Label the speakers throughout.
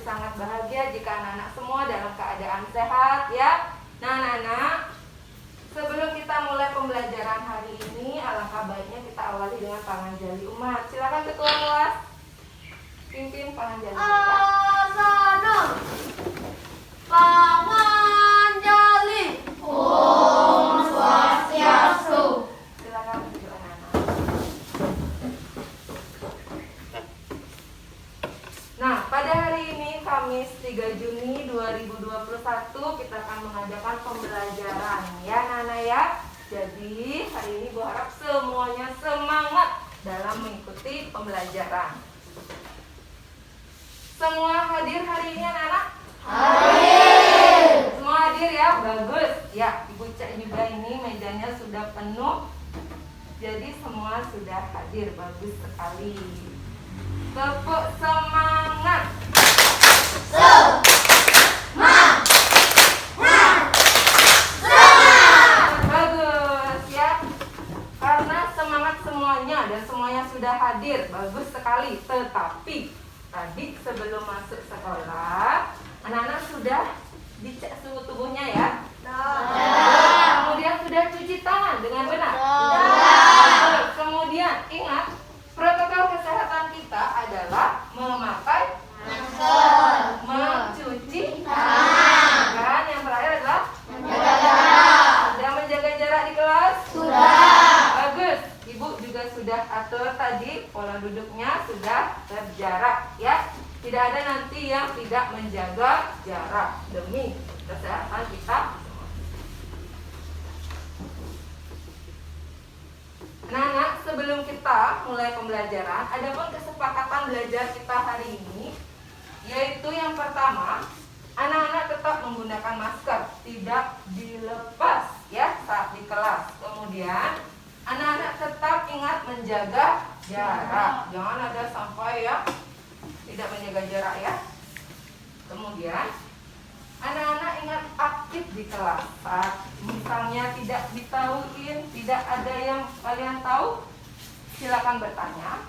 Speaker 1: sangat bahagia jika anak-anak semua dalam keadaan sehat ya. Nah anak-anak, sebelum kita mulai pembelajaran hari ini, alangkah baiknya kita awali dengan panganjali umat. Silakan ketua kelas pimpin panganjali.
Speaker 2: Asana panganjali. Om Swastiastu.
Speaker 1: Silakan tujuh anak-anak. Nah, pada hari ini Kamis 3 Juni 2021 kita akan mengadakan pembelajaran ya Nana ya. Jadi hari ini gue harap semuanya semangat dalam mengikuti pembelajaran. Semua hadir hari ini anak-anak? Hadir. Semua hadir ya, bagus. Ya, Ibu Cek juga ini mejanya sudah penuh. Jadi semua sudah hadir, bagus sekali. Tepuk semangat.
Speaker 2: Semangat.
Speaker 1: Bagus ya. Karena semangat semuanya dan semuanya sudah hadir, bagus sekali. Tetapi tadi sebelum masuk sekolah, anak-anak sudah dicek suhu tubuhnya ya. Kemudian sudah cuci tangan dengan benar. Kemudian ingat, protokol kesehatan kita adalah memakai masker, mencuci tangan, dan yang terakhir adalah menjaga jarak. Sudah menjaga jarak di kelas? Sudah. Bagus. Ibu juga sudah atur tadi pola duduknya sudah terjarak ya. Tidak ada nanti yang tidak menjaga jarak demi kesehatan kita. Nah, sebelum kita mulai pembelajaran, ada pun kesepakatan belajar kita hari ini, yaitu yang pertama, anak-anak tetap menggunakan masker, tidak dilepas ya saat di kelas. Kemudian, anak-anak tetap ingat menjaga jarak, jangan ada sampai ya tidak menjaga jarak ya. Kemudian, anak-anak ingat aktif di kelas. Saat misalnya tidak ditahuin, tidak ada yang kalian tahu, silakan bertanya.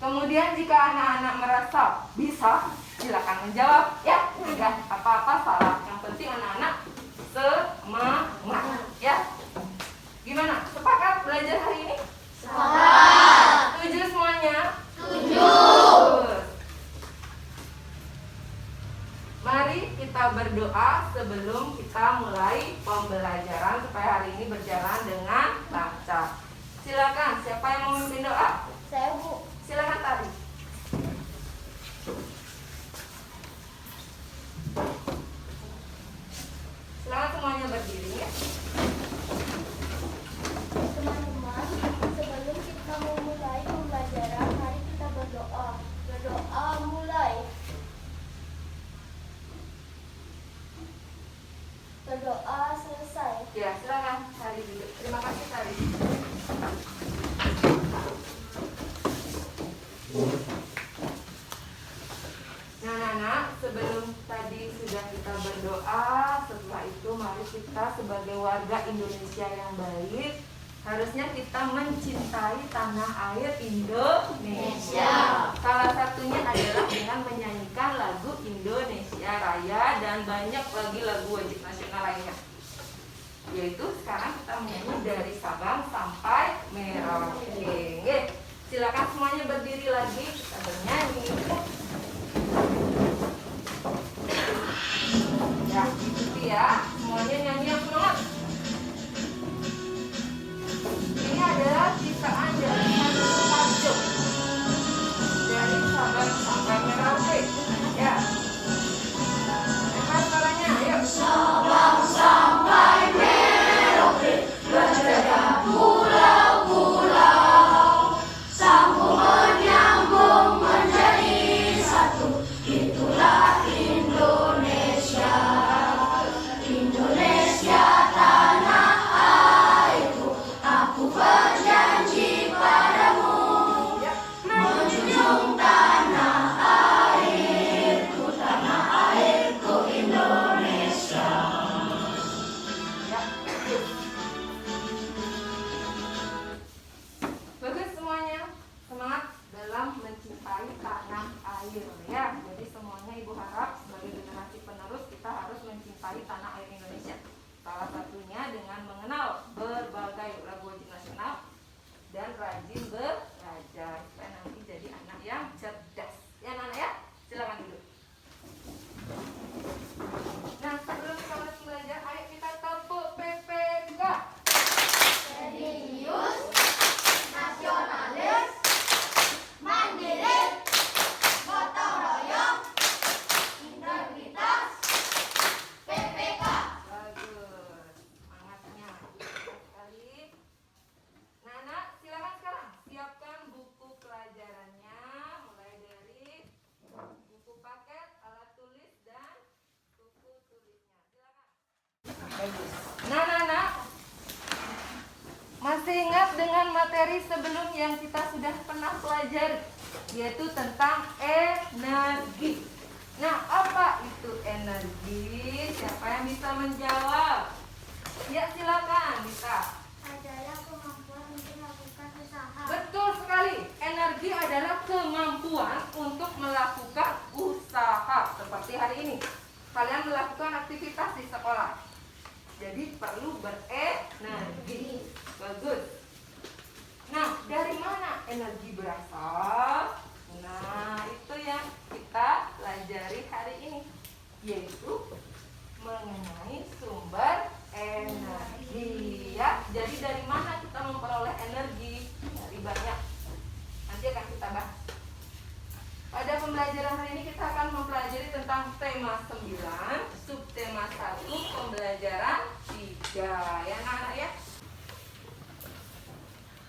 Speaker 1: Kemudian jika anak-anak merasa bisa, silakan menjawab ya. Tidak apa-apa salah. Yang penting anak-anak semangat ya. Gimana? Sepakat belajar hari ini?
Speaker 2: Sepakat.
Speaker 1: Setuju semuanya?
Speaker 2: Setuju.
Speaker 1: Mari kita berdoa sebelum kita mulai pembelajaran supaya hari ini berjalan dengan lancar. Silakan, siapa yang mau memimpin doa?
Speaker 2: Saya Bu.
Speaker 1: Silakan tadi. Silakan semuanya berdiri ya.
Speaker 2: Teman-teman, sebelum kita memulai pembelajaran, mari kita berdoa. Berdoa mulai. Berdoa selesai.
Speaker 1: Ya, silakan Tari duduk. Terima kasih Tari. Nah, sebelum tadi sudah kita berdoa, setelah itu mari kita sebagai warga Indonesia yang baik, harusnya kita mencintai tanah air Indonesia. Salah satunya adalah dengan menyanyikan lagu Indonesia Raya dan banyak lagi lagu wajib nasional lainnya. Yaitu sekarang kita menyanyi dari Sabang sampai Merauke. Silakan semuanya berdiri lagi, kita bernyanyi. Ya, ikuti ya. Semuanya nyanyi yang semangat. Ini adalah ciptaan dari Satu Harjo. Dari Sabang sampai Merauke. Ya. Lepas suaranya, ayo.
Speaker 2: Sabang sampai Merauke, berjaga pulau-pulau, sambung menyambung menjadi
Speaker 1: Bagus. Nah, masih ingat dengan materi sebelum yang kita sudah pernah pelajari, yaitu tentang energi. Nah, apa itu energi? Siapa yang bisa menjawab? Ya, silakan, bisa.
Speaker 2: Adalah kemampuan untuk melakukan usaha.
Speaker 1: Betul sekali. Energi adalah kemampuan untuk melakukan usaha. Seperti hari ini, kalian melakukan aktivitas di sekolah. Jadi perlu berenergi. Bagus. Nah, dari mana energi berasal? Nah, itu yang kita pelajari hari ini, yaitu mengenai sumber energi ya. Jadi dari mana kita memperoleh energi? Dari banyak. Nanti akan kita bahas. Pada pembelajaran hari ini kita akan mempelajari tentang tema 9, subtema 1, pembelajaran 3. Ya anak-anak ya.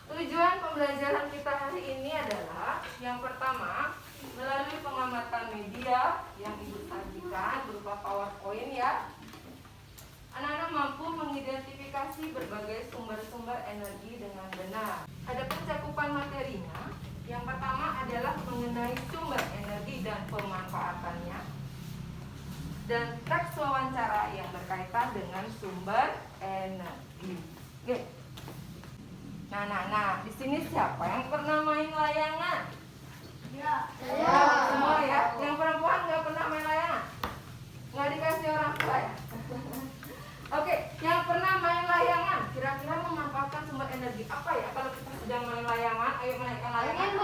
Speaker 1: Tujuan pembelajaran kita hari ini adalah yang pertama, melalui pengamatan media yang Ibu sajikan berupa PowerPoint ya. Anak-anak mampu mengidentifikasi berbagai sumber-sumber energi dengan benar. Ada pencakupan materinya. Yang pertama adalah mengenai sumber energi dan pemanfaatannya, dan teks wawancara yang berkaitan dengan sumber energi. Oke. Nah, di sini siapa yang pernah main layangan?
Speaker 2: Ya.
Speaker 1: Semua ya. Yang perempuan nggak pernah main layangan? Nggak dikasih orang tua ya? Oke, yang pernah main layangan, kira-kira memanfaatkan sumber energi apa ya? Kalau kita sedang main layangan, ayo menaikkan layangan.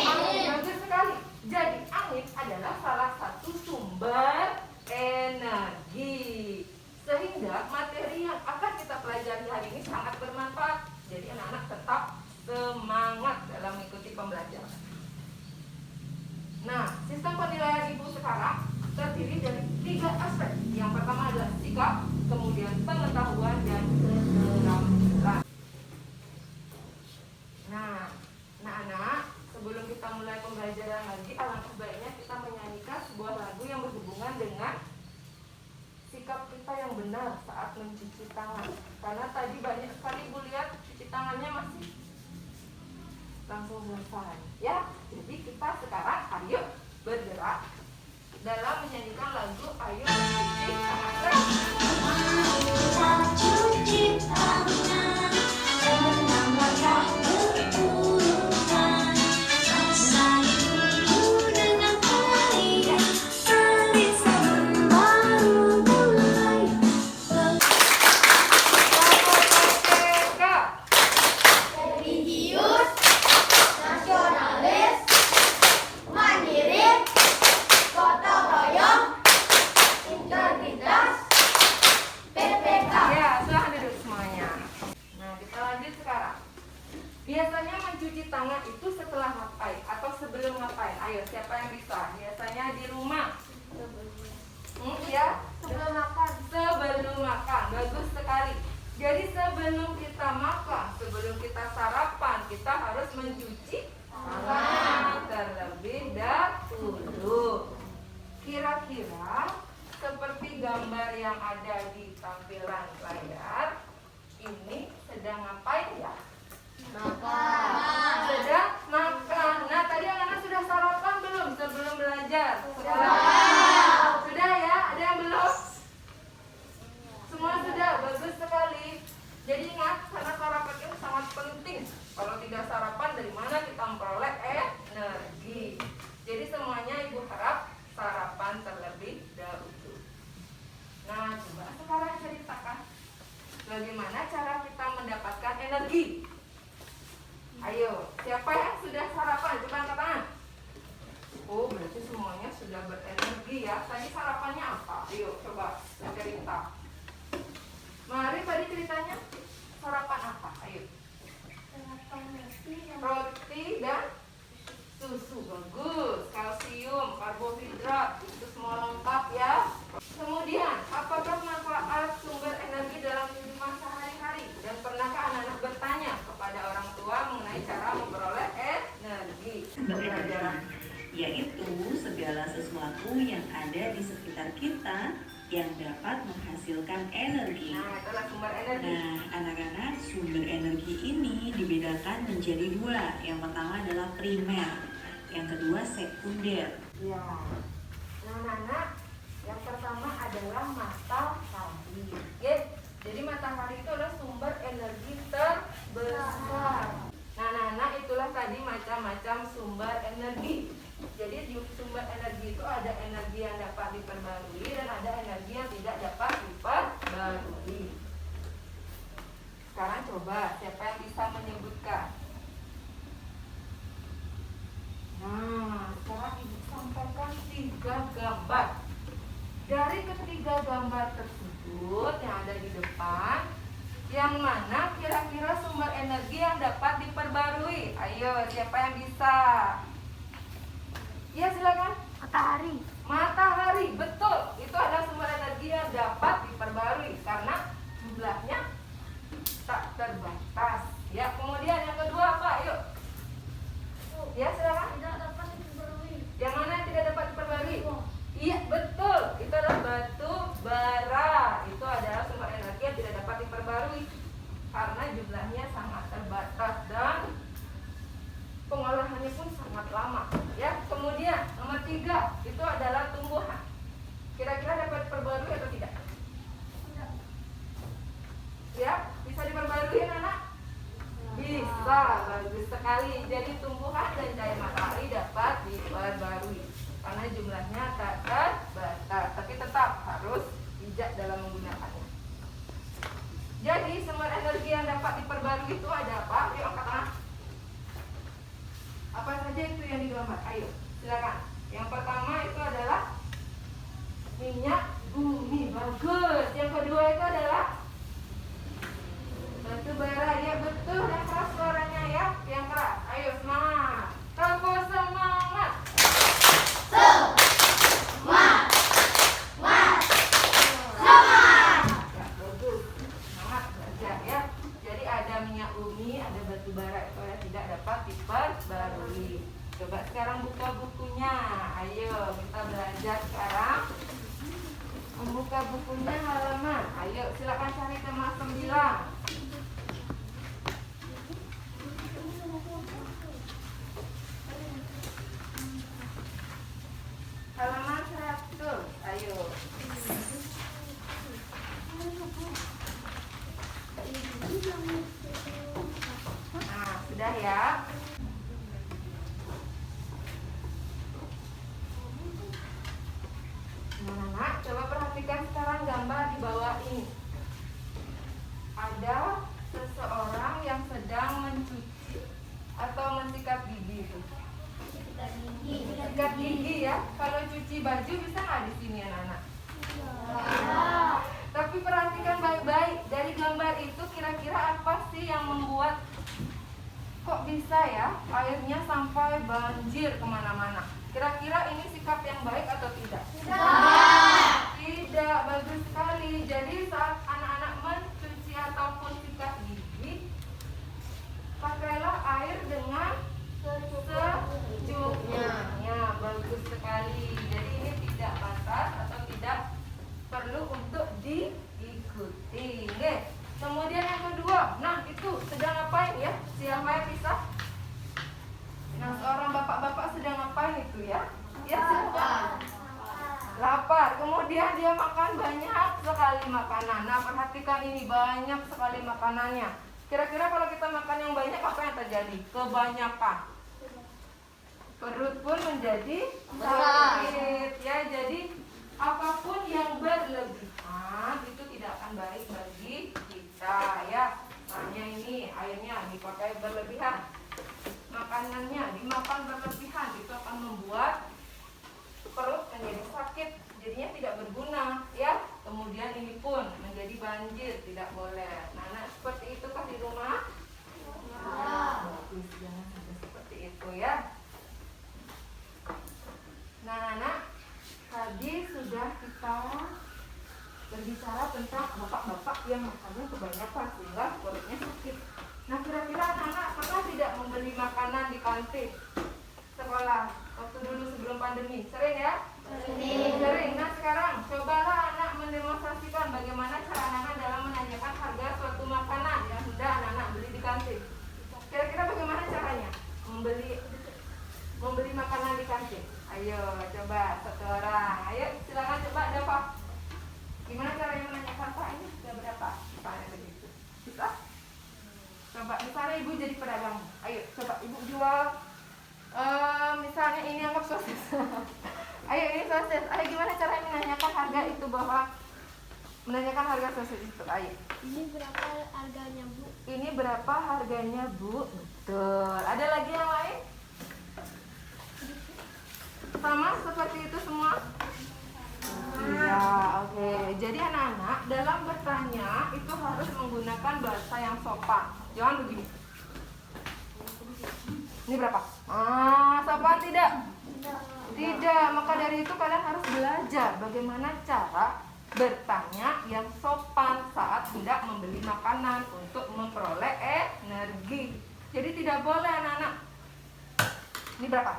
Speaker 1: Angin, bagus sekali. Jadi angin adalah salah satu sumber energi. Sehingga materi yang akan kita pelajari hari ini sangat bermanfaat. Jadi anak-anak tetap semangat dalam mengikuti pembelajaran. Nah, sistem penilaian Ibu sekarang terdiri dari 3 aspek. Yang pertama adalah sikap, kemudian pengetahuan, dan keterampilan. Nah, anak-anak, sebelum kita mulai pembelajaran lagi, alangkah baiknya kita menyanyikan sebuah lagu yang berhubungan dengan sikap kita yang benar saat mencuci tangan. Karena tadi banyak sekali Ibu lihat cuci tangannya masih langsung selesai ya. Jadi kita sekarang ayo bergerak dalam menyanyikan lagu Ayo Mencuci Tangan.
Speaker 3: Kita cuci tangan, enam langkah berurutan. Basahi dulu dengan air, beri sabun baru mulai.
Speaker 2: Religius, nasionalis, mandiri, gotong royong, integritas, PPK.
Speaker 1: Ya, silahkan duduk semuanya. Nah, kita lanjut sekarang. Biasanya mencuci tangan itu setelah ngapain atau sebelum ngapain? Ayo, siapa yang bisa? Biasanya di rumah. Ya,
Speaker 2: Sebelum makan.
Speaker 1: sebelum makan. Bagus sekali. Jadi sebelum kita makan, sebelum kita sarapan, kita harus mencuci tangan terlebih dahulu. Kira-kira seperti gambar yang ada di tampilan layar, ini sedang ngapain ya?
Speaker 2: Makan.
Speaker 1: Sedang makan. Nah, tadi anak-anak sudah sarapan belum sebelum belajar? Sudah ya? Ada yang belum? Semua sudah, bagus sekali. Jadi ingat, karena sarapan itu sangat penting. Kalau tidak sarapan, dari mana kita memperoleh energi? Jadi semuanya Ibu harap sarapan terlebih dahulu. Nah, coba sekarang ceritakan bagaimana cara kita mendapatkan energi. Ayo, siapa yang sudah sarapan? Coba angkat tangan. Oh, berarti semuanya sudah berenergi ya. Tadi sarapannya apa? Ayo, coba cerita. Mari, tadi ceritanya sarapan apa? Ayo.
Speaker 2: Sarapan roti dan
Speaker 1: Roti dan susu. Bagus. Kalsium, karbohidrat, itu semua lengkap ya. Kemudian, apakah manfaat sumber energi dalam kehidupan sehari-hari? Dan pernahkah anak-anak bertanya kepada orang tua mengenai cara memperoleh energi? Pembelajaran.
Speaker 4: Yaitu segala segala sesuatu yang ada di sekitar kita yang dapat menghasilkan energi.
Speaker 1: Nah, itulah sumber energi.
Speaker 4: Nah, anak-anak, sumber energi ini dibedakan menjadi dua. Yang pertama adalah primer, yang kedua sekunder.
Speaker 1: Ya. Nah, anak-anak, yang pertama adalah matahari. Oke? Jadi matahari itu adalah sumber energi terbesar. Nah, anak-anak, itulah tadi macam-macam sumber energi. Jadi sumber energi itu ada energi yang dapat diperbarui dan ada energi yang tidak dapat diperbarui. Sekarang coba siapa yang bisa menyebutkan? Nah, sekarang ibu sampaikan 3 gambar. Dari ketiga gambar tersebut yang ada di depan, yang mana kira-kira sumber energi yang dapat diperbarui? Ayo, siapa yang bisa? Ya, silakan.
Speaker 2: Matahari.
Speaker 1: Matahari, betul. Itu adalah sumber energi yang dapat diperbarui karena jumlahnya tak terbatas. Ya, kemudian yang kedua apa? Yuk. Ya, silakan.
Speaker 2: Tidak dapat diperbarui.
Speaker 1: Yang mana yang tidak dapat diperbarui? Iya, betul. Itu adalah batu bara. Itu adalah sumber energi yang tidak dapat diperbarui karena jumlahnya sangat terbatas dan pengolahannya pun sangat lama. Ya, kemudian nomor 3 itu adalah tumbuhan. Kira-kira dapat diperbarui atau tidak? Ya, bisa diperbarui anak? Bisa, bagus sekali. Jadi tumbuhan dan cahaya matahari dapat diperbarui karena jumlahnya tak terbatas, tapi tetap harus bijak dalam menggunakannya. Jadi sumber energi yang dapat diperbarui itu ada apa? Yuk angkat tangan. Apa saja itu yang digambar? Ayo, silakan. Yang pertama itu adalah minyak bumi, bagus. Yang kedua itu adalah batu bara, ya betul. Yang keras suaranya ya, yang keras. Ayo semangat, tepuk semangat. Ya, bagus. Semangat belajar ya. Jadi ada minyak bumi, ada batu bara itu ya tidak dapat diperbarui. Coba sekarang buka bukunya. Ayo kita belajar sekarang. Membuka bukunya halaman. Ayo silakan cari tema 9. Halaman 100. Ayo. Nah, sudah ya. Nah, coba perhatikan sekarang gambar di bawah ini. Ada seseorang yang sedang mencuci atau mensikat gigi. Sikat gigi ya. Kalau cuci baju bisa nggak di sini anak-anak? Tapi perhatikan baik-baik. Dari gambar itu kira-kira apa sih yang membuat kok bisa ya airnya sampai banjir kemana-mana? Kira-kira ini sikap yang baik atau tidak? Tidak, bagus sekali. Jadi saat anak-anak mencuci ataupun sikat gigi, pakailah air dengan secukupnya. Ya, bagus sekali. Jadi ini tidak batas atau tidak perlu untuk diikuti. Nih. Kemudian yang kedua, nah itu sedang ngapain ya? Siapa yang bisa? Nah, seorang bapak-bapak sedang ngapain itu ya? Ya, siapa? Lapar. Kemudian dia makan banyak sekali makanan. Nah, perhatikan ini, banyak sekali makanannya. Kira-kira kalau kita makan yang banyak, apa yang terjadi? Kebanyakan. Perut pun menjadi sakit. Ya, jadi apapun yang berlebihan itu tidak akan baik bagi kita ya. Misalnya ini airnya dipakai berlebihan, makanannya dimakan berlebihan, itu akan membuat perut menjadi sakit, jadinya tidak berguna ya. Kemudian ini pun menjadi banjir, tidak boleh. Nah, seperti itu kan di rumah? Bagus, jangan sampai seperti itu ya. Nah, anak, tadi sudah kita berbicara tentang bapak-bapak yang makannya kebanyakan sehingga perutnya sakit. Nah, kira-kira anak-anak pernah tidak membeli makanan di kantin sekolah? Waktu dulu sebelum pandemi. Sering ya? Sering. Nah sekarang cobalah anak mendemonstrasikan bagaimana cara anak-anak dalam menanyakan harga suatu makanan yang sudah anak-anak beli di kantin. Kira-kira bagaimana caranya membeli makanan di kantin? Ayo coba satu orang. Ayo silakan coba Dava. Gimana caranya menanyakan Pak ini sudah berapa? Misalnya begitu. Bisa? Coba misalnya ibu jadi pedagang. Ayo coba ibu jual misalnya ini anggap sosis. Ayo ini sosis. Ayo gimana caranya menanyakan harga itu bahwa menanyakan harga sosis itu? Ayo.
Speaker 2: Ini berapa harganya, Bu?
Speaker 1: Ini berapa harganya, Bu? Betul. Ada lagi yang lain? Sama seperti itu semua? Iya, oke. Jadi anak-anak dalam bertanya itu harus menggunakan bahasa yang sopan. Jangan begini. Ini berapa? Sopan tidak? Tidak. Maka dari itu kalian harus belajar bagaimana cara bertanya yang sopan saat hendak membeli makanan untuk memperoleh energi. Jadi tidak boleh anak-anak. Ini berapa?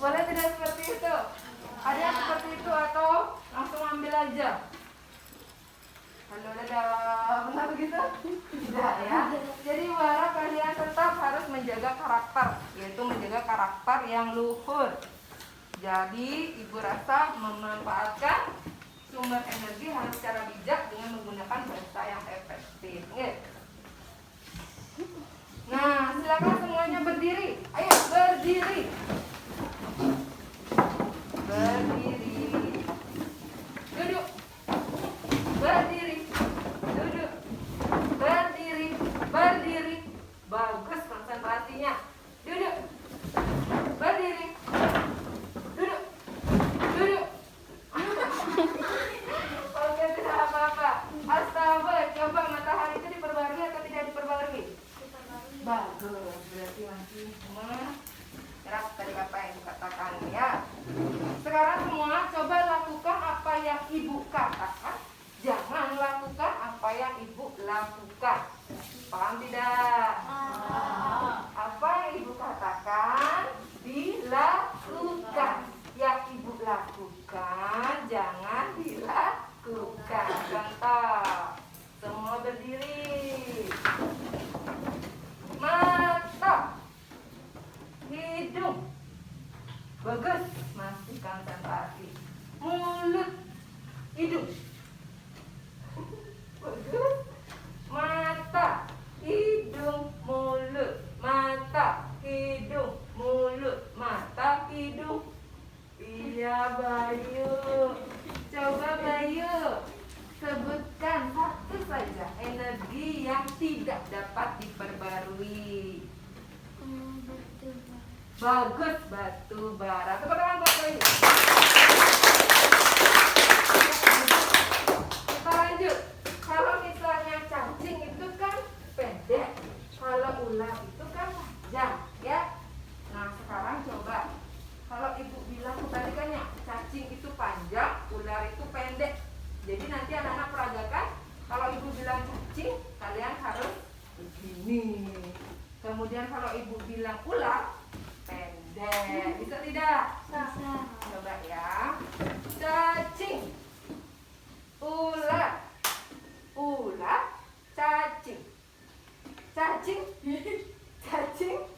Speaker 1: Boleh tidak seperti itu? Ada yang seperti itu atau langsung ambil aja? Halo dadah, benar begitu? Tidak ya. Jadi Wara kalian tetap harus menjaga karakter, yaitu menjaga karakter yang luhur. Jadi Ibu rasa memanfaatkan sumber energi harus secara bijak dengan menggunakan bahasa yang efektif. Nggih? Nah, silakan semuanya berdiri. Ayo berdiri. Berdiri. Duduk. Berdiri. Duduk. Berdiri. Berdiri. Bagus konsentrasinya. Duduk. Berdiri. Duduk. Duduk. Oke, tidak apa-apa. Astaga, coba matahari itu diperbarui atau tidak diperbarui? Bagus, berarti masih semua cerap tadi apa yang Ibu katakan ya. Sekarang semua coba lakukan apa yang Ibu katakan. Jangan lakukan apa yang Ibu lakukan. Paham tidak? Apa yang Ibu katakan dilakukan. Yang Ibu lakukan jangan dilakukan. Contoh, semua berdiri. Mata, hidung, bagus, masih konsentrasi. Mulut, hidung, bagus. Mata, hidung, mulut. Mata, hidung, mulut. Mata, hidung. Iya Bayu. Coba Bayu sebutkan satu saja energi yang tidak dapat diperbarui. Bagus, batu bara. Tepuk tangan buat Bayu. Kita lanjut. Kalau misalnya cacing itu kan pendek, kalau ular itu kan panjang, ya. Nah sekarang coba, kalau Ibu bilang tadi kan ya, cacing itu panjang, ular itu pendek. Jadi nanti anak-anak peragakan, kalau Ibu bilang cacing, kalian harus begini. Kemudian kalau Ibu bilang ular, pendek. Bisa tidak?
Speaker 2: Bisa.
Speaker 1: Coba ya. Cacing, ular, ular, cacing, cacing, cacing,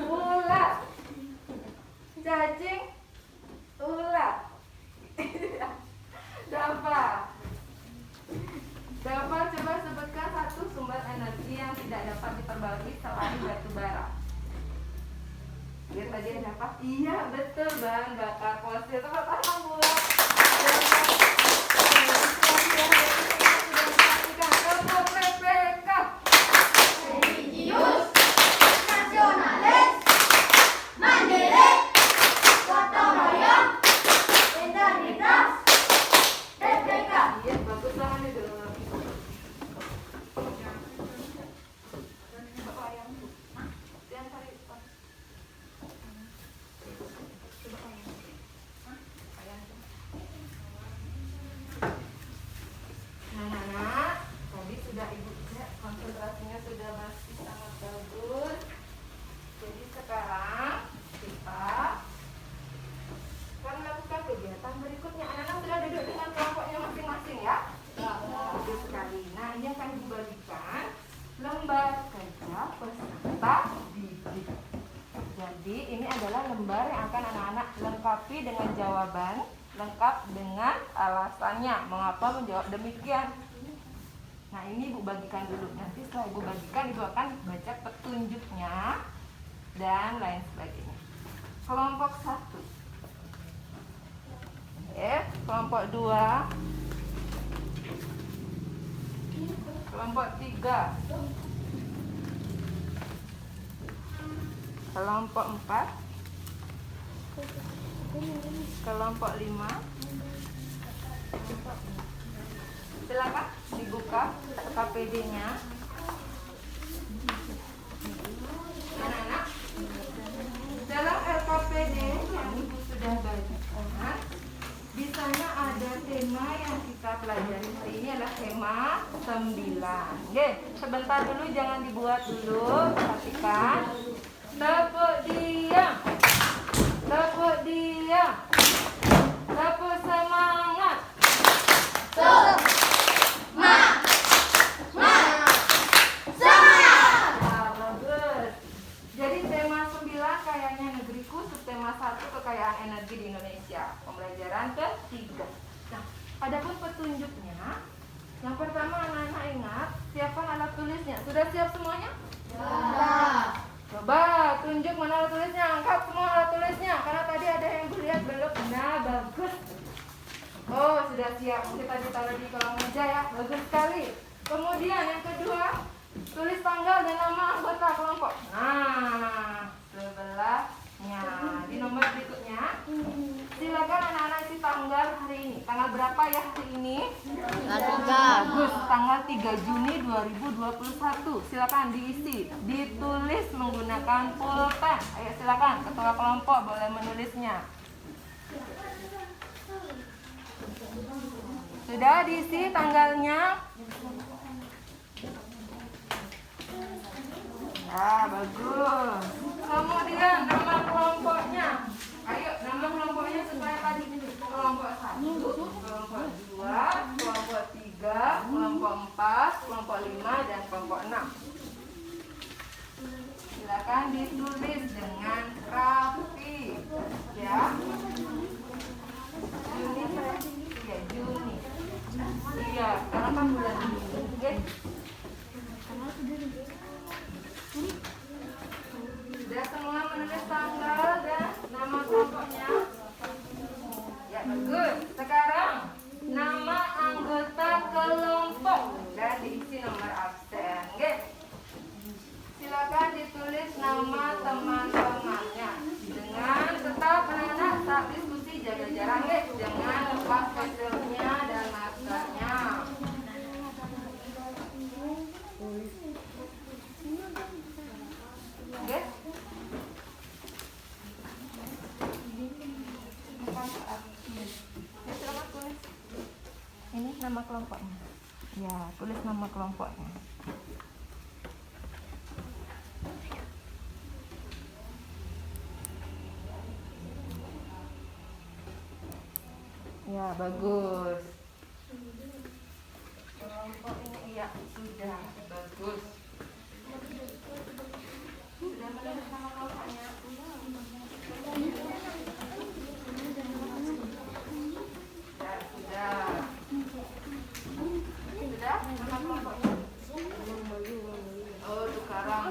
Speaker 1: ular, cacing, ular. Dava, coba sebutkan satu sumber energi yang tidak dapat diperbarui selain batu bara. Lihat tadi ada apa? Iya betul, bahan bakar fosil. Tepuk tangan buat PPK.
Speaker 2: Religius, nasionalis, mandiri, gotong royong, integritas, PPK.
Speaker 1: Iya bagus banget itu. Ayam kegiatan berikutnya. Anak-anak sudah duduk dengan kelompoknya masing-masing ya? Bagus sekali. Nah, ini akan dibagikan lembar kerja peserta didik. Jadi ini adalah lembar yang akan anak-anak lengkapi dengan jawaban lengkap dengan alasannya mengapa menjawab demikian. Nah, ini Ibu bagikan dulu. Nanti setelah Ibu bagikan, Ibu akan baca petunjuknya dan lain sebagainya. Kelompok 1. Kelompok 2. Kelompok 3. Kelompok 4. Kelompok 5. Silakan dibuka KPD-nya. Anak-anak, dalam LKPD yang Ibu sudah bagikan, di sana ada tema yang kita pelajari hari ini adalah tema 9. Oke, sebentar dulu, jangan dibuat dulu. Perhatikan. Tepuk diam. Tepuk diam. Tepuk semangat. Bagus. Jadi tema 9 kayaknya negeriku, subtema 1 kekayaan energi di Indonesia. Pembelajaran ke-3. Nah, adapun petunjuknya, yang pertama anak-anak ingat, siapkan alat tulisnya. Sudah siap semuanya? Coba tunjuk mana alat tulisnya, angkat semua alat tulisnya. Karena tadi ada yang lihat belum. Nah, bagus. Oh, sudah siap. Kita ditaruh di kolong meja ya. Bagus sekali. Kemudian yang kedua, tulis tanggal dan nama anggota kelompok. Nah, sebelahnya. Di nomor berikutnya, silakan anak-anak isi tanggal hari ini. Tanggal berapa ya hari ini? Bagus, tanggal 3 Juni 2021. Silakan diisi. Ditulis menggunakan pulpen. Ayo silakan, ketua kelompok boleh menulisnya. Sudah diisi tanggalnya? Ya, bagus. Kemudian nama kelompoknya. Ayo, nama kelompoknya supaya tadi kelompok 1, kelompok 2, kelompok 3, kelompok 4, kelompok 5, dan kelompok 6. Silakan ditulis dengan rapi. Ya. Juni, ya Juni. Iya, sekarang kan bulan Juni. Oke. Sudah semua menulis tanggal dan nama kelompoknya? Ya, bagus. Sekarang nama anggota kelompok dan diisi nomor absen. Oke. Silakan ditulis nama teman-temannya. Dengan tetap anak-anak saat diskusi jaga jarak, guys. Jangan lepas pensilnya dan maskernya. Oke. Ya, silakan tulis. Ini nama kelompoknya. Ya, tulis nama kelompoknya. Ya, bagus. Kelompok ini ya sudah bagus. Sudah menulis nama kelompoknya. Ya, sudah. Sudah nama kelompoknya. Oh, sekarang.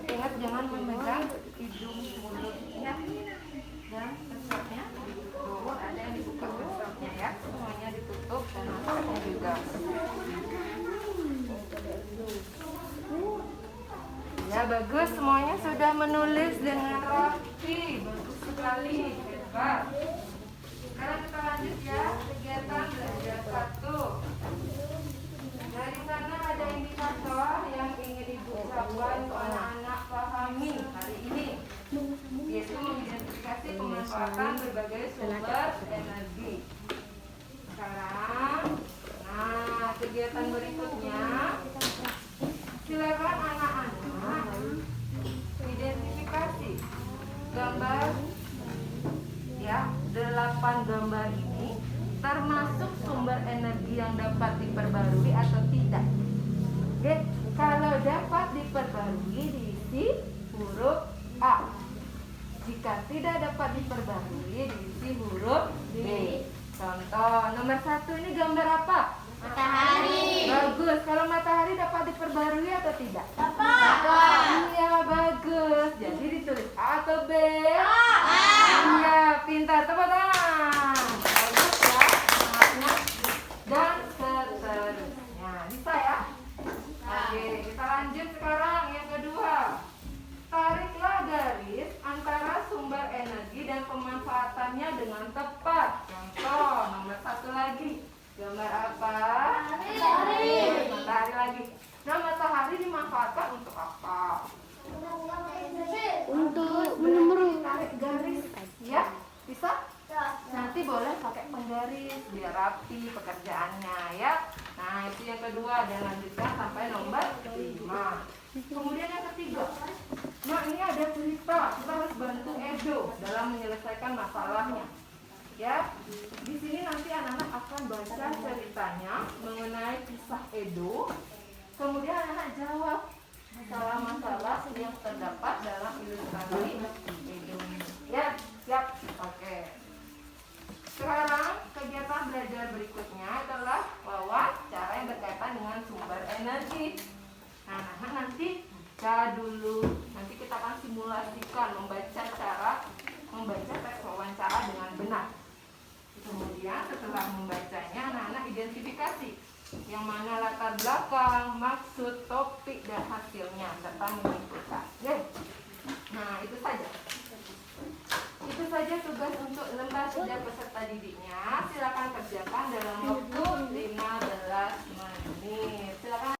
Speaker 1: Ingat jangan memegang hidung mulutnya dan pesawatnya. Ada yang dibuka pesawatnya ya, semuanya ditutup dan maskernya juga. Ya, bagus, semuanya sudah menulis dengan rapi. Bagus sekali, hebat. Sekarang kita lanjut ya, kegiatan belajar 1. Dari sana ada indikator yang ingin Ibu ucapkan untuk anak-anak pahami hari ini, yaitu mengidentifikasi pemanfaatan berbagai sumber energi. Sekarang, nah kegiatan berikutnya, silakan anak-anak identifikasi gambar ya depan gambar ini termasuk sumber energi yang dapat diperbarui atau tidak? Oke, kalau dapat diperbarui diisi huruf A. Jika tidak dapat diperbarui diisi huruf B. Contoh nomor 1 ini gambar apa?
Speaker 2: Matahari.
Speaker 1: Bagus. Kalau matahari dapat diperbarui atau tidak?
Speaker 2: Dapat.
Speaker 1: Iya, bagus. Jadi ditulis A atau B?
Speaker 2: A.
Speaker 1: Iya, pintar. Tepuk tangan. Bagus ya. Semangatnya. Dan seterusnya. Bisa ya? Oke, kita lanjut sekarang yang kedua. Tariklah garis antara sumber energi dan pemanfaatannya dengan tepat. Contoh nomor 1 lagi. Gambar apa?
Speaker 2: Matahari.
Speaker 1: Matahari lagi. Nah, matahari dimanfaatkan untuk apa?
Speaker 2: Untuk
Speaker 1: Tarik garis, ya? Bisa? Nanti boleh pakai penggaris biar rapi pekerjaannya, ya. Nah, itu yang kedua, dan lanjutkan sampai nomor 5. Kemudian yang ketiga. Nah, ini ada cerita. Kita harus bantu Edo dalam menyelesaikan masalahnya. Ya, di sini nanti anak-anak akan baca ceritanya mengenai kisah Edo. Kemudian anak-anak jawab masalah-masalah yang terdapat dalam ilustrasi Edo. Ya, siap. Oke. Sekarang kegiatan belajar berikutnya adalah wawancara yang berkaitan dengan sumber energi. Nah, anak-anak nanti baca dulu. Nanti kita akan simulasikan membaca tes wawancara dengan benar. Kemudian setelah membacanya, anak-anak identifikasi yang mana latar belakang, maksud, topik, dan hasilnya serta menyimpulkan. Oke. Nah, itu saja. Itu saja tugas untuk lembar kerja peserta didiknya. Silakan kerjakan dalam waktu 15 menit. Silakan.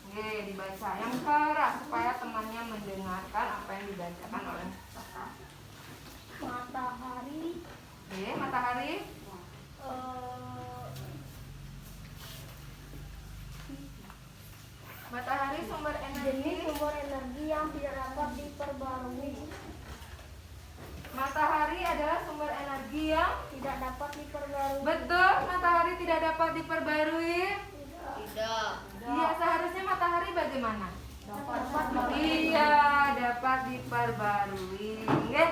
Speaker 1: Oke, dibaca yang keras supaya temannya mendengarkan apa yang dibacakan oleh kakak.
Speaker 2: matahari.
Speaker 1: Oke, matahari. Matahari sumber
Speaker 2: Jenis
Speaker 1: energi.
Speaker 2: sumber energi yang tidak dapat diperbarui.
Speaker 1: Matahari adalah sumber energi yang
Speaker 2: Tidak dapat diperbarui.
Speaker 1: betul. Matahari tidak dapat diperbarui.
Speaker 2: Tidak.
Speaker 1: Iya, seharusnya matahari bagaimana?
Speaker 2: Dapat
Speaker 1: Iya, dapat diperbarui. Oke.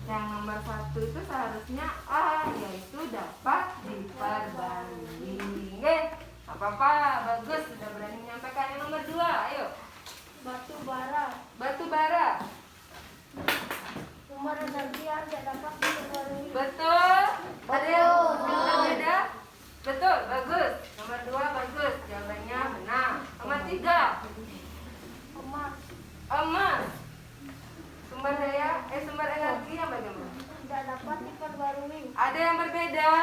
Speaker 1: Yang nomor 1 itu seharusnya A, yaitu dapat diperbarui. Oke. Apa-apa, bagus, sudah berani menyampaikan. Yang nomor 2, ayo.
Speaker 2: Batu bara.
Speaker 1: Batu bara.
Speaker 2: Sumber energi yang tidak dapat diperbarui.
Speaker 1: Betul. Ada yang berbeda? Betul, bagus. Nomor 2 bagus, jawabannya benar. Nomor 3,
Speaker 2: Emas.
Speaker 1: emas. Sumber energi yang bagaimana?
Speaker 2: Tidak dapat diperbarui.
Speaker 1: Ada yang berbeda?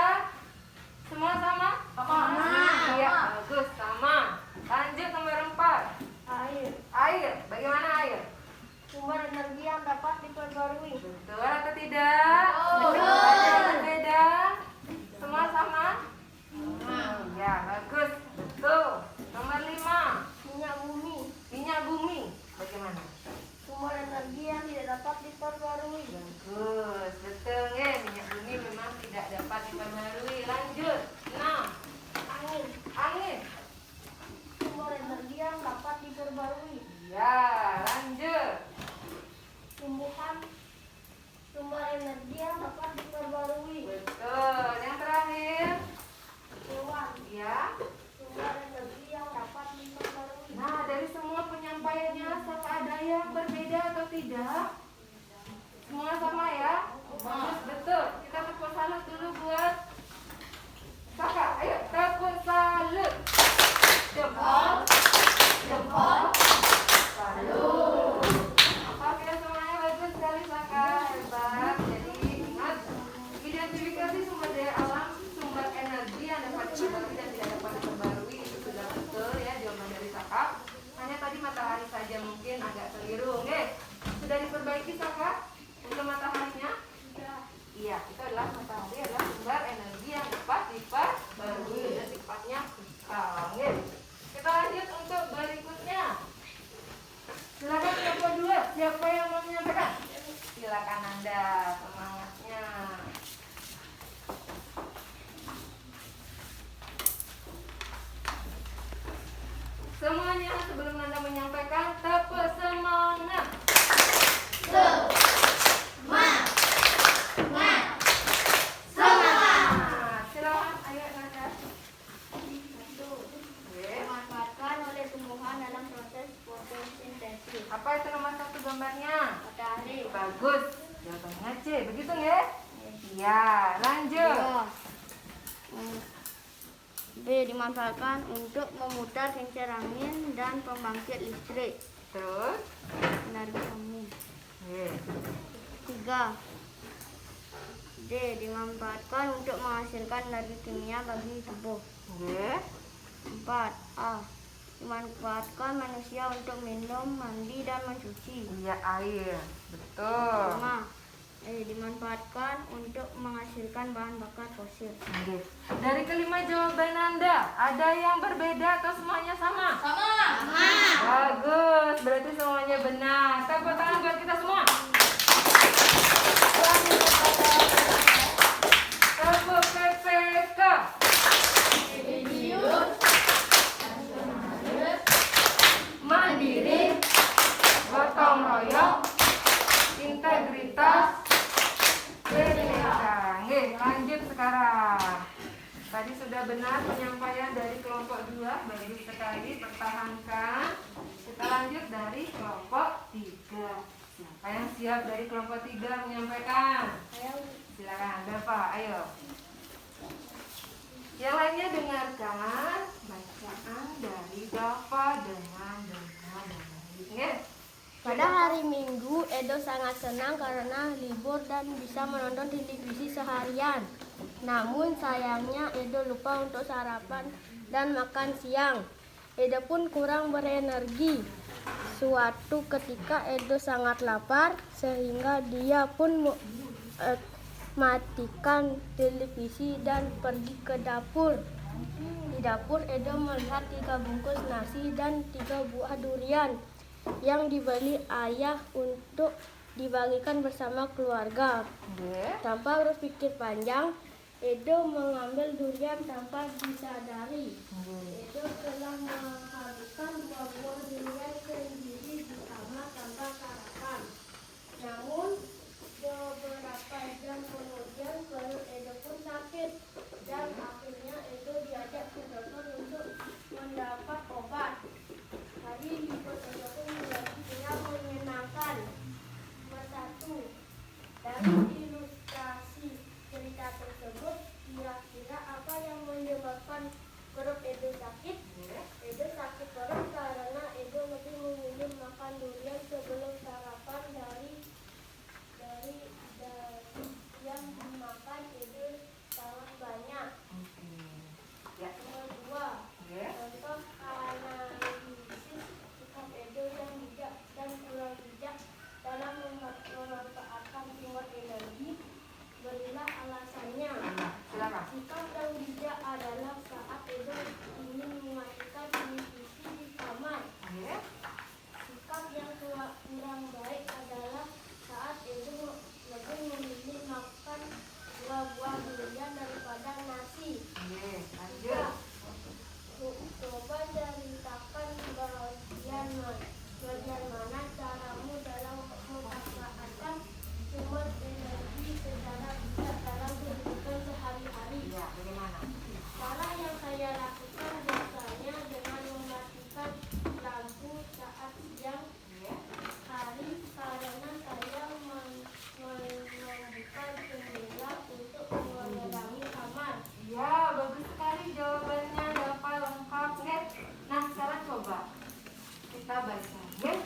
Speaker 1: Semua sama?
Speaker 2: Sama.
Speaker 1: Iya, bagus, sama. Lanjut nomor 4.
Speaker 2: Air.
Speaker 1: Air, bagaimana air?
Speaker 2: Sumber energi yang dapat diperbarui.
Speaker 1: Betul atau tidak?
Speaker 2: Betul.
Speaker 1: Ada yang berbeda? Semua sama? Ya, bagus. Betul. Nomor 5.
Speaker 2: Minyak bumi.
Speaker 1: Minyak bumi. Bagaimana?
Speaker 2: Sumber energi yang tidak dapat diperbarui.
Speaker 1: Bagus. Betul ya. Minyak bumi memang tidak dapat diperbarui. Lanjut. 6.
Speaker 2: Angin.
Speaker 1: Angin.
Speaker 2: Sumber energi yang dapat diperbarui.
Speaker 1: Ya, lanjut.
Speaker 2: Tumbuhan. Sumber energi yang dapat diperbarui.
Speaker 1: Betul. Yang terakhir.
Speaker 2: Hewan.
Speaker 1: Ya.
Speaker 2: Sumber energi yang dapat diperbarui.
Speaker 1: Nah, dari semua penyampaiannya apakah ada yang berbeda atau tidak? Semua sama ya? Bagus, betul. Kita tepuk salut dulu buat kakak. Ayo, tepuk salut. Jempol. Jempol. aja mungkin agak keliru. Oke, sudah diperbaiki Saka untuk mataharinya?
Speaker 2: Sudah.
Speaker 1: Iya, itu adalah matahari adalah sumber energi yang dapat diperbarui dan sifatnya kekal. Oke. Kita lanjut untuk berikutnya. Silakan kelompok 2, siapa yang mau menyampaikan? Silakan Anda, semangatnya. Semuanya sebelum Anda menyampaikan, tepuk semangat. Semangat. Silakan, ayo Nanda. Oke.
Speaker 2: Dimanfaatkan oleh tumbuhan dalam proses fotosintesis.
Speaker 1: Apa itu nomor 1 gambarnya?
Speaker 2: Matahari.
Speaker 1: Bagus. Jawabannya C. Begitu ya? Iya. Lanjut.
Speaker 2: B. Dimanfaatkan untuk memutar kincir angin dan pembangkit listrik.
Speaker 1: Terus.
Speaker 2: Energi angin.
Speaker 1: Oke.
Speaker 2: 3. D. Dimanfaatkan untuk menghasilkan energi kimia bagi tubuh.
Speaker 1: Oke.
Speaker 2: 4. A. Dimanfaatkan manusia untuk minum, mandi, dan mencuci.
Speaker 1: Iya, air. Betul.
Speaker 2: 5. Dimanfaatkan untuk menghasilkan bahan bakar fosil.
Speaker 1: Oke. Dari kelima jawaban Anda, ada yang berbeda atau semuanya sama? Sama. Bagus, berarti semuanya benar. Tepuk tangan buat kita semua. Tepuk PPK. Mandiri, gotong royong, integritas, bineka. Nggih, lanjut sekarang. Tadi sudah benar penyampaian dari kelompok 2, bagus sekali, pertahankan. Kita lanjut dari kelompok 3. Siapa yang siap dari kelompok 3 menyampaikan? Silakan, Bapak, ayo. Yang lainnya dengarkan bacaan dari Dava dengan dengar dan baik. Nggih.
Speaker 2: Pada hari Minggu, Edo sangat senang karena libur dan bisa menonton televisi seharian. Namun sayangnya Edo lupa untuk sarapan dan makan siang. Edo pun kurang berenergi. Suatu ketika Edo sangat lapar sehingga dia pun matikan televisi dan pergi ke dapur. Di dapur Edo melihat 3 bungkus nasi dan 3 buah durian yang dibeli ayah untuk dibagikan bersama keluarga.
Speaker 1: Nggih.
Speaker 2: Tanpa berpikir panjang, Edo mengambil durian tanpa disadari. Edo telah menghabiskan buah durian sendiri di kamar tanpa sarapan. Namun, beberapa jam kemudian perut Edo pun sakit dan akhirnya Edo diajak ke dokter untuk mendapat obat. Hari libur Edo pun tidak menyenangkan. Nomor 1. Dari ilustrasi cerita tersebut, kira-kira apa yang menyebabkan perut Edo sakit? Edo sakit perut karena Edo lebih memilih makan durian sebelum sarapan dari yang dimakan Edo sangat banyak.
Speaker 1: Ya.
Speaker 2: Nomor 2.
Speaker 1: Nggih.
Speaker 2: Contoh analisis sikap Edo yang bijak dan kurang bijak dalam memanfaatkan sumber energi. Berilah alasannya.
Speaker 1: Silakan.
Speaker 2: Sikap yang bijak adalah saat Edo ingin mematikan televisi di kamar.
Speaker 1: Nggih.
Speaker 2: Sikap yang kurang baik adalah saat Edo lebih memilih makan 2 buah durian daripada nasi.
Speaker 1: Nggih. Lanjut.
Speaker 2: Coba ceritakan bagian mana caramu dalam memanfaatkan sumber energi secara bijak dalam kehidupan sehari-hari.
Speaker 1: Iya, bagaimana?
Speaker 2: Cara yang saya lakukan biasanya dengan mematikan lampu saat siang
Speaker 1: Nggih.
Speaker 2: hari karena saya membuka jendela untuk menerangi kamar.
Speaker 1: Ya, bagus sekali jawabannya, dapat lengkap. Nggih. Nah, sekarang coba kita baca. Nggih.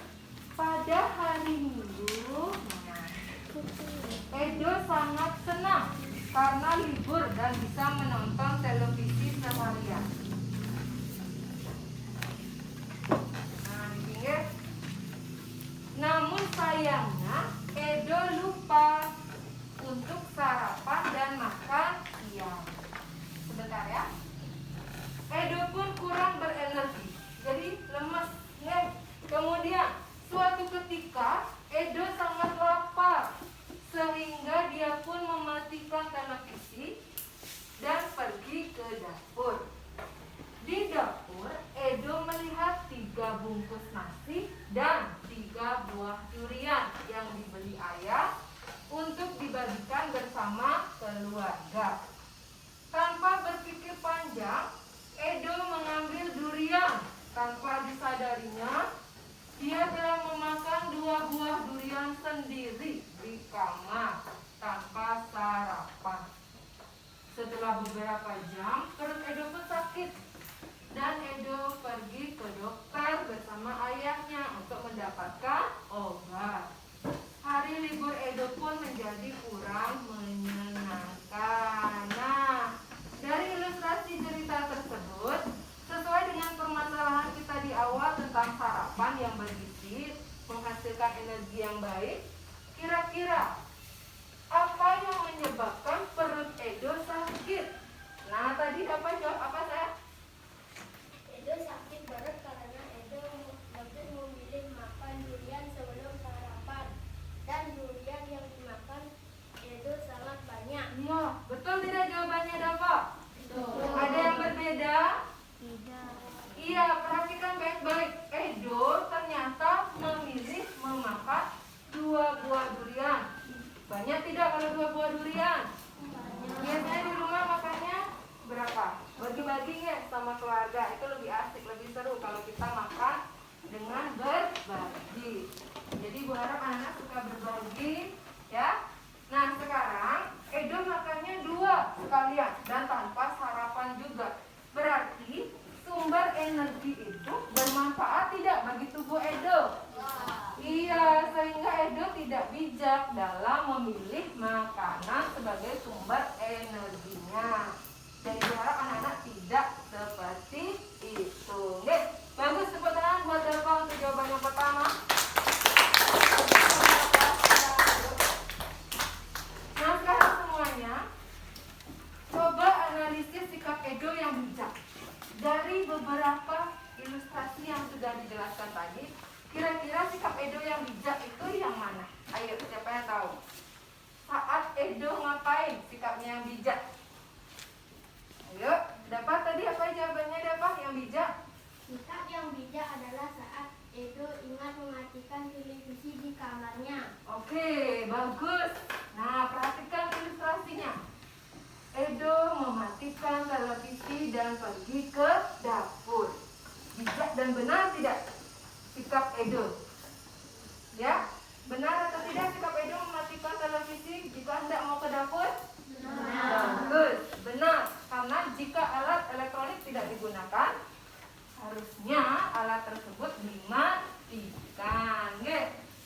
Speaker 1: Pada hari Minggu, Edo sangat senang karena libur dan bisa menonton televisi seharian. Nah, ini nggih. Kemudian, suatu ketika Edo sangat lapar, sehingga dia pun mematikan televisi dan pergi ke dapur. Di dapur, Edo melihat 3 bungkus nasi dan 3 buah durian yang dibeli ayah untuk dibagikan bersama keluarga. Tanpa berpikir panjang, Edo mengambil durian. Tanpa disadarinya, dia telah memakan 2 buah durian sendiri di kamar tanpa sarapan. Setelah beberapa jam, perut Edo pun sakit dan Edo pergi ke dokter bersama ayahnya untuk mendapatkan obat. Hari libur Edo pun menjadi kurang menyenangkan. Nah, dari ilustrasi cerita tersebut, sesuai dengan permasalahan kita di awal tentang sarapan yang bergizi, menghasilkan energi yang baik, kira-kira apa yang menyebabkan perut Edo sakit? Nah, tadi apa jawab apa saya?
Speaker 2: Edo sakit perut karena Edo lebih memilih makan durian sebelum sarapan. Dan durian yang dimakan Edo sangat banyak.
Speaker 1: Iya, betul tidak jawabannya, Dava?
Speaker 2: Betul.
Speaker 1: Ada yang berbeda?
Speaker 2: Tidak.
Speaker 1: Iya, perhatikan baik-baik. Edo ternyata memilih memakan 2 buah durian. Banyak tidak kalau 2 buah durian? Biasanya di rumah makannya berapa? Bagi-bagi ya sama keluarga. Itu lebih asik, lebih seru kalau kita makan dengan berbagi. Jadi Ibu harap anak-anak suka berbagi, ya. Nah, sekarang Edo makannya 2 sekalian dan tanpa sarapan juga. Berarti sumber energi itu bermanfaat tidak bagi tubuh Edo? Iya, sehingga Edo tidak bijak dalam memilih makanan sebagai sumber energinya. Jadi Ibu harap anak-anak tidak seperti itu. Oke, bagus, tepuk tangan buat Dava untuk jawaban yang pertama. Nah, sekarang semuanya coba analisis sikap Edo yang bijak. Dari beberapa ilustrasi yang sudah dijelaskan tadi, kira-kira sikap Edo yang bijak itu yang mana? Ayo, siapa yang tahu? Saat Edo ngapain sikapnya yang bijak? Ayo, dapat tadi apa jawabannya, dapat yang bijak?
Speaker 2: Sikap yang bijak adalah saat Edo ingat mematikan televisi di kamarnya.
Speaker 1: Oke, bagus. Nah, perhatikan ilustrasinya. Edo mematikan televisi dan pergi ke dapur. Bijak dan benar tidak sikap Edo? Ya, benar atau tidak sikap Edo mematikan televisi jika hendak mau ke dapur? Bagus, benar. Karena jika alat elektronik tidak digunakan, harusnya alat tersebut dimatikan.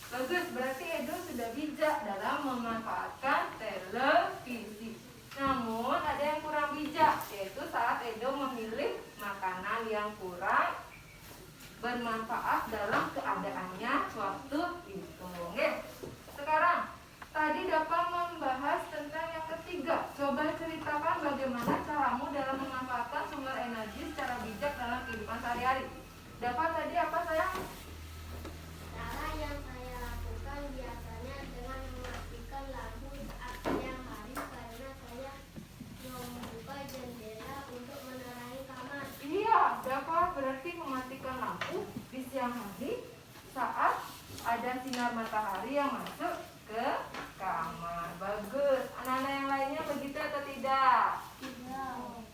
Speaker 1: Bagus, berarti Edo sudah bijak dalam memanfaatkan televisi. Namun ada yang kurang bijak, yaitu saat Edo memilih makanan yang kurang bermanfaat dalam keadaannya waktu itu. Sekarang tadi dapat membahas tentang yang ketiga. Coba ceritakan bagaimana caramu dalam memanfaatkan sumber energi secara bijak dalam kehidupan sehari-hari. Dapat tadi apa sayang?
Speaker 2: Cara yang saya lakukan biasanya dengan mematikan lampu saat siang hari karena saya membuka jendela untuk menerangi kamar.
Speaker 1: Iya, dapat berarti mematikan lampu di siang hari saat ada sinar matahari yang masuk ke kamar. Bagus. Anak-anak yang lainnya begitu atau tidak?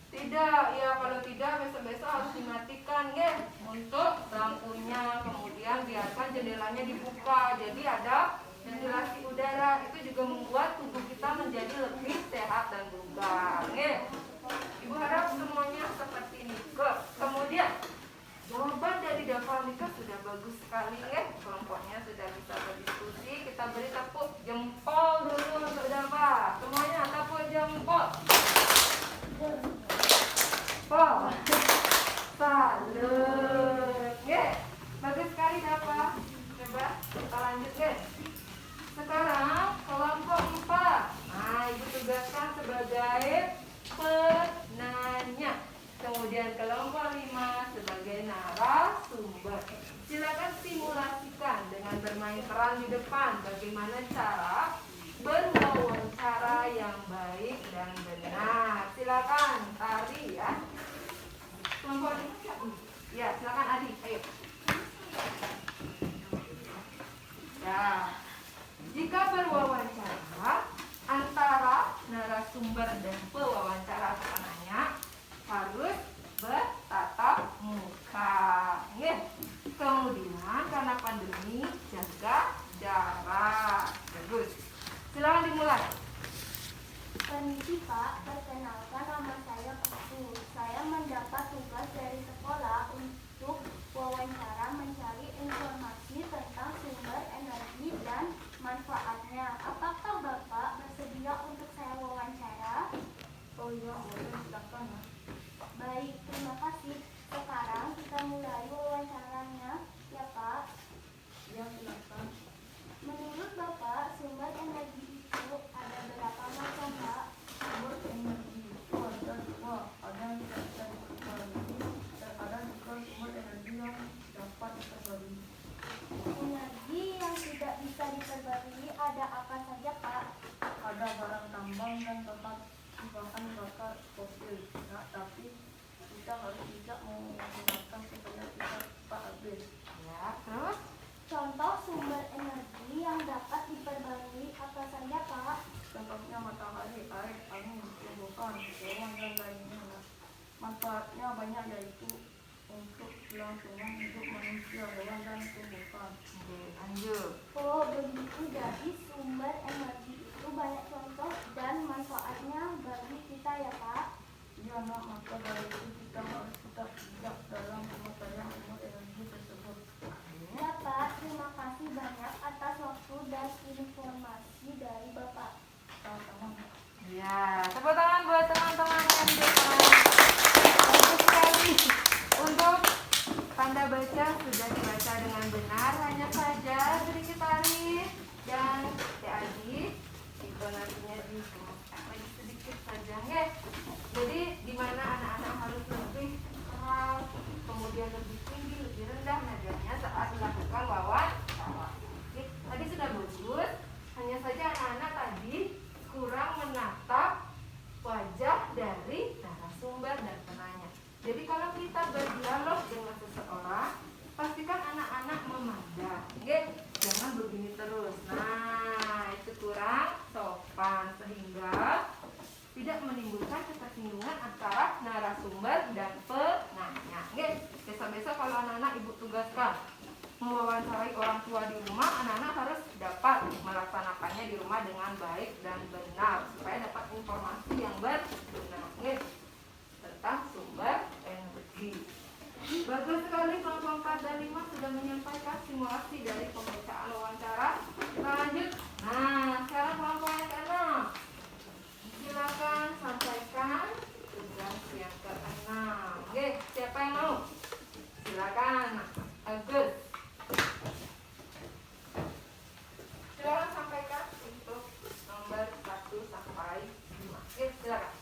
Speaker 1: Tidak. Ya, kalau tidak besok-besok harus dimatikan ya untuk lampunya. Kemudian biarkan jendelanya dibuka. Jadi ada ventilasi udara. Itu juga membuat tubuh kita menjadi lebih sehat dan bugar. Ibu harap semuanya seperti ini. Kemudian jawaban dari Dava Mika sudah bagus sekali ya. Kelompoknya sudah bisa berdiskusi. Kita beri tepuk jempol dulu untuk Dava. Semuanya tepuk jempol. Jempol. Salut. Bagus sekali Dava. Coba kita lanjut Sekarang kelompok 4. Nah, Ibu tugaskan sebagai penanya. Kemudian kelompok 5 sebagai narasumber. Silakan simulasi bermain peran di depan. Bagaimana cara berwawancara yang baik dan benar? Silakan Ari ya. Kelompok ini ya, silakan Adi. Ayo. Ya. Jika berwawancara antara narasumber dan pewawancara atau penanya harus bertatap muka. Ya. Kemudian karena pandemi jaga jarak. Bagus. Silakan dimulai.
Speaker 2: Permisi Pak, perkenalkan nama saya Paku. Saya mendapat tugas dari sekolah untuk wawancara mencari informasi tentang sumber energi dan manfaatnya. Apakah Bapak bersedia untuk saya wawancara?
Speaker 1: Oh iya, boleh, silakan ya.
Speaker 2: Baik, terima kasih. Sekarang kita mulai wawancaranya, ya Pak.
Speaker 1: Ya, silakan.
Speaker 2: Menurut Bapak, sumber energi itu ada berapa macam Pak?
Speaker 1: Sumber energi itu ada dua, ada yang tidak bisa diperbarui dan ada juga sumber energi yang dapat diperbarui.
Speaker 2: Energi yang tidak bisa diperbarui ada apa saja Pak?
Speaker 1: Ada barang tambang dan tempat bahan bakar fosil. Nah, tapi kita harus tidak menggunakan supaya tidak cepat habis. Ya, terus?
Speaker 2: Contoh sumber energi yang dapat diperbarui apa saja Pak?
Speaker 1: Contohnya matahari, air, angin, tumbuhan, hewan, dan lainnya. Manfaatnya banyak yaitu untuk kelangsungan hidup manusia, hewan, dan tumbuhan. Oke, lanjut.
Speaker 2: Oh begitu, jadi sumber energi itu banyak contoh dan manfaatnya bagi kita ya Pak?
Speaker 1: Iya, nak, maka dari itu kita harus tetap bijak dalam pemakaian sumber energi tersebut.
Speaker 2: Ya Pak, terima kasih banyak atas waktu dan informasi dari Bapak.
Speaker 1: Sama-sama. Ya, tepuk tangan buat teman-teman yang di depan. Bagus sekali. Untuk tanda baca sudah dibaca dengan benar. Hanya saja sedikit Ari dan Teh Adi itu nantinya dikemaskan lagi sedikit saja, ya. Jadi di mana anak-anak harus lebih keras, kemudian lebih tinggi, lebih rendah nadanya saat melakukan wawancara. Tadi sudah bagus. Hanya saja anak-anak tadi kurang menatap wajah dari narasumber dan penanya. Jadi kalau kita berdialog dengan seseorang, pastikan anak-anak memandang, jangan begini terus. Nah, itu kurang sopan sehingga tidak menimbulkan ketersinggungan antara narasumber dan penanya. Besok-besok kalau anak-anak ibu tugaskan mewawancarai orang tua di rumah, anak-anak harus dapat melaksanakannya di rumah dengan baik dan benar supaya dapat informasi yang benar tentang sumber energi. Bagus sekali, kelompok 4 dan 5 sudah menyampaikan simulasi dari pemeriksaan wawancara. Lanjut. Nah, sekarang kelompok yang ke-6. Silakan sampaikan tugas yang ke-6. Siapa yang mau? Silakan, Agus. Silakan sampaikan untuk nomor 1 sampai 5. Silakan.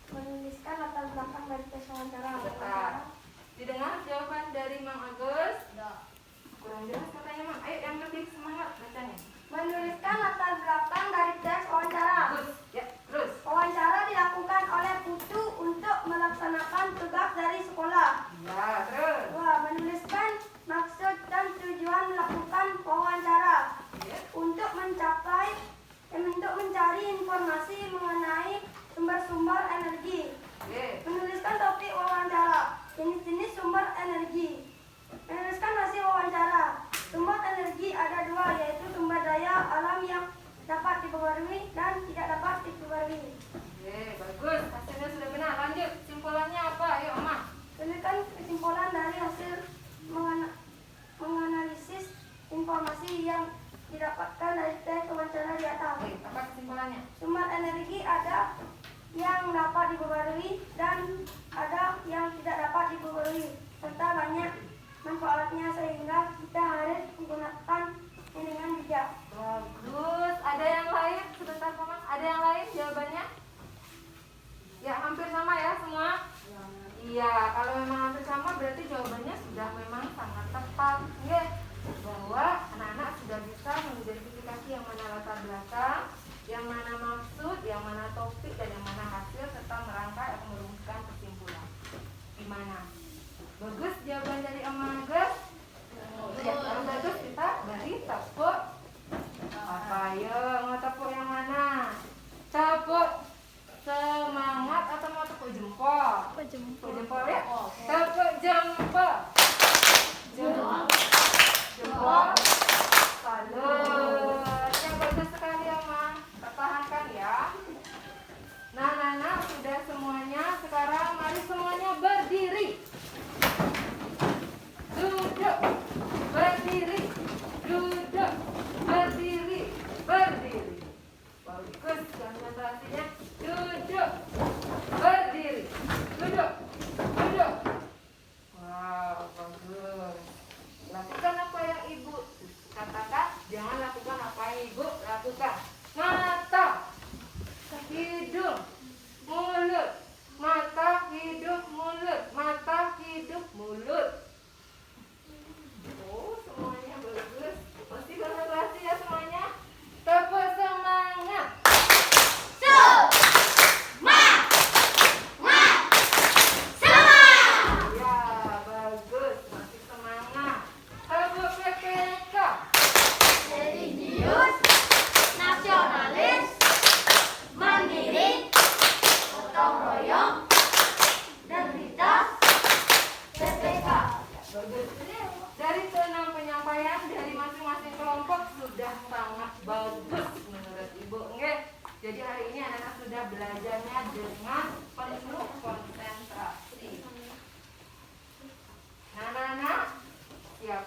Speaker 2: Menuliskan latar belakang dari tes wawancara.
Speaker 1: Bentar. Didengar jawaban dari Mang Agus?
Speaker 2: Ya.
Speaker 1: Kurang jelas katanya, Mang. Ayo yang lebih semangat bacanya.
Speaker 2: Menuliskan latar belakang dari tes wawancara.
Speaker 1: Bagus. Ya, terus.
Speaker 2: Wawancara dilakukan oleh Putu untuk melaksanakan tugas dari sekolah.
Speaker 1: Ya, terus.
Speaker 2: 2. Menuliskan maksud dan tujuan melakukan wawancara.
Speaker 1: Ya.
Speaker 2: Untuk mencari informasi mengenai sumber-sumber energi.
Speaker 1: Oke.
Speaker 2: Menuliskan topik wawancara, jenis-jenis sumber energi. Menuliskan hasil wawancara. Sumber energi ada dua, yaitu sumber daya alam yang dapat diperbarui dan tidak dapat diperbarui.
Speaker 1: Oke, bagus. Hasilnya sudah benar. Lanjut. Simpulannya apa? Ayo, Oma.
Speaker 2: Tuliskan kesimpulan dari hasil menganalisis informasi yang didapatkan dari tes wawancara di atas.
Speaker 1: Oke, apa kesimpulannya?
Speaker 2: Sumber energi ada yang dapat diperbarui dan ada yang tidak dapat diperbarui, serta banyak manfaatnya sehingga kita harus menggunakan dengan bijak.
Speaker 1: Bagus. Ada yang lain? Sebentar, Mama. Ada yang lain jawabannya? Ya, hampir sama ya semua? Iya, kalau memang hampir sama berarti jawabannya sudah memang sangat tepat. Bahwa anak-anak sudah bisa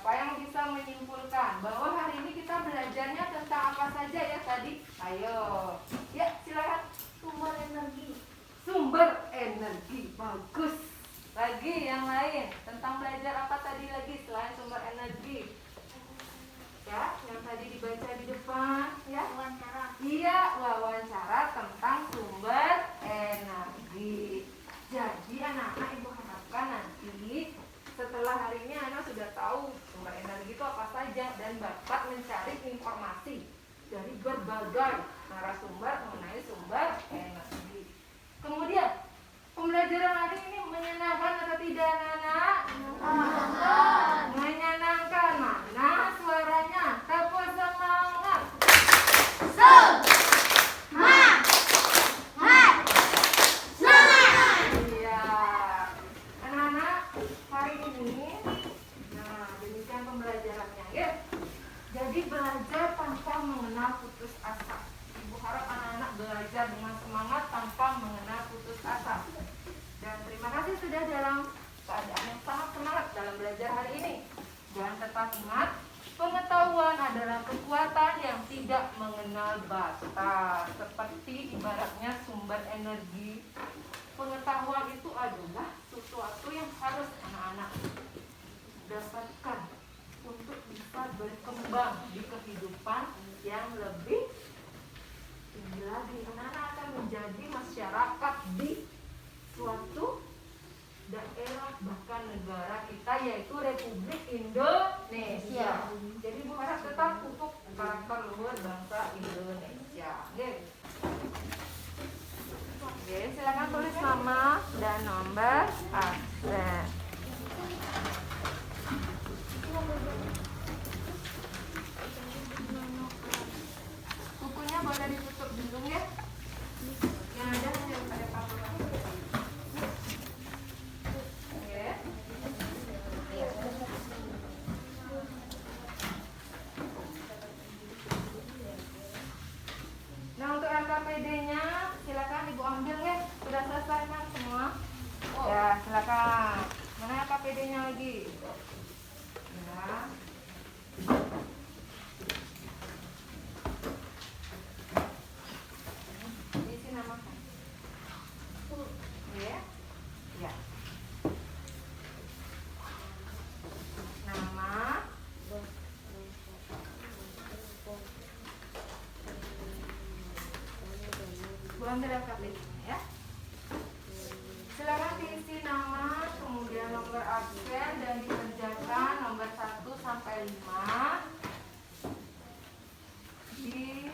Speaker 1: Siapa yang bisa menyimpulkan bahwa hari ini kita belajarnya tentang apa saja ya tadi? Ayo. Ya, silakan.
Speaker 2: Sumber energi.
Speaker 1: Sumber energi. Bagus. Lagi yang lain. Tentang belajar apa tadi lagi selain sumber energi? Ya, yang tadi dibaca di depan, ya.
Speaker 2: Wawancara.
Speaker 1: Iya, wawancara tentang sumber energi. Jadi anak-anak ibu harapkan nanti setelah hari ini anak sudah tahu sumber energi itu apa saja dan dapat mencari informasi dari berbagai narasumber mengenai sumber energi. Kemudian pembelajaran hari ini menyenangkan atau tidak, anak-anak? Menyenangkan. Mana suaranya? Tepuk semangat. Iya. Anak-anak, hari ini demikian pembelajarannya ya. Jadi belajar tanpa mengenal putus asa. Ibu harap anak-anak belajar dengan semangat tanpa mengenal putus asa. Dan terima kasih sudah dalam keadaan yang sangat semangat dalam belajar hari ini. Dan tetap ingat, pengetahuan adalah kekuatan yang tidak mengenal batas. Seperti ibaratnya sumber energi. Pengetahuan itu adalah sesuatu yang harus anak-anak dapatkan untuk bisa berkembang di kehidupan yang lebih tinggi lagi. Anak-anak akan menjadi masyarakat di suatu daerah bahkan negara kita yaitu Republik Indonesia. Jadi Bu harap tetap untuk karakter luhur bangsa Indonesia. Oke, silakan tulis nama dan nomor absen. Bukunya boleh ditutup dulu ya. Yang ada hanya pada papan. Oke. Nah, untuk LKPD-nya silakan Ibu ambil ya. Sudah selesai kan semua? Ya, silakan. Mana LKPD-nya lagi? Ya. Isi nama kan? Ya. Ya. Nama. Bu ambil LKPD-nya ya. Silakan diisi nama, kemudian nomor absen dan dikerjakan nomor 1 sampai 5 di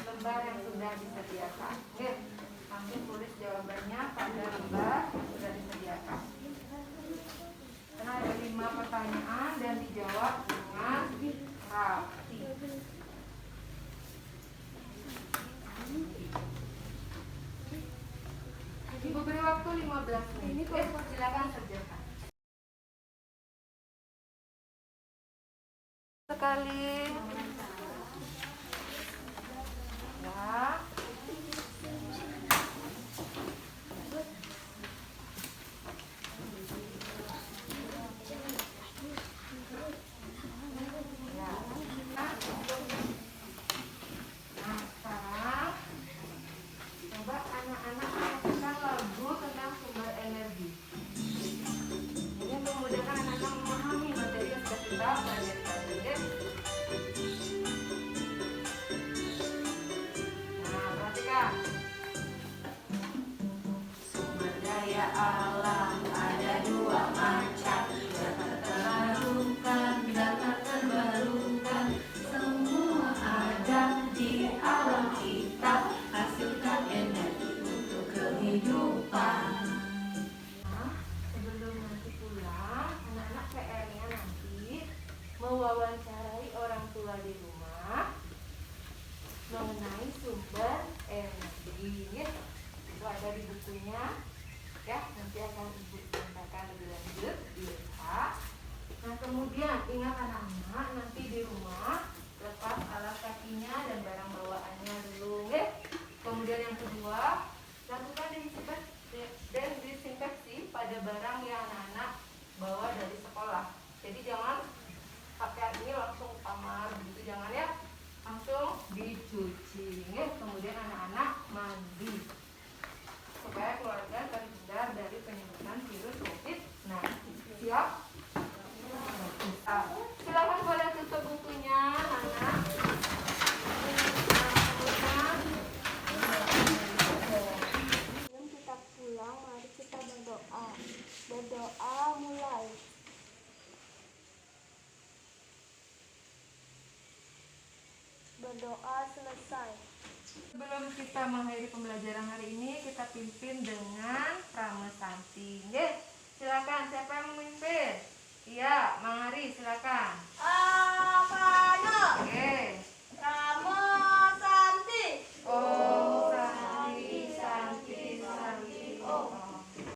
Speaker 1: lembar yang sudah disediakan. Oke, langsung tulis jawabannya pada lembar yang sudah disediakan. Karena ada 5 pertanyaan dan dijawab dengan rapi. Ibu beri waktu 15 menit. Silakan kerjakan. Sekali. Ya. Ya. Nah, sekarang coba anak-anak melakukan lagu tentang sumber energi. Ini memudahkan anak-anak memahami materi yang sudah kita pelajari tadi. Nah, perhatikan.
Speaker 3: Sumber daya alam ada dua macam, dapat terbarukan, dapat terbarukan. Semua ada di alam kita, hasilkan energi untuk kehidupan.
Speaker 1: Nah, sebelum nanti pulang, anak-anak PR-nya nanti mewawancarai orang tua di rumah mengenai sumber energi. Ya. Itu ada di bukunya. Ya, nanti akan Ibu sampaikan lebih lanjut di rumah. Nah, kemudian ingat anak-anak nanti di rumah lepas alas kakinya dan barang bawaannya dulu. Ya. Kemudian yang kedua, lakukan disinfeksi pada barang yang anak-anak bawa dari sekolah. Jadi jangan Silakan boleh tutup bukunya, Nana.
Speaker 2: Sebelum kita pulang, mari kita berdoa. Berdoa mulai. Berdoa selesai.
Speaker 1: Sebelum kita mengakhiri pembelajaran hari ini, kita pimpin dengan pramesanti. Nggih, silakan siapa yang memimpin? Iya, Mang Ari, silakan.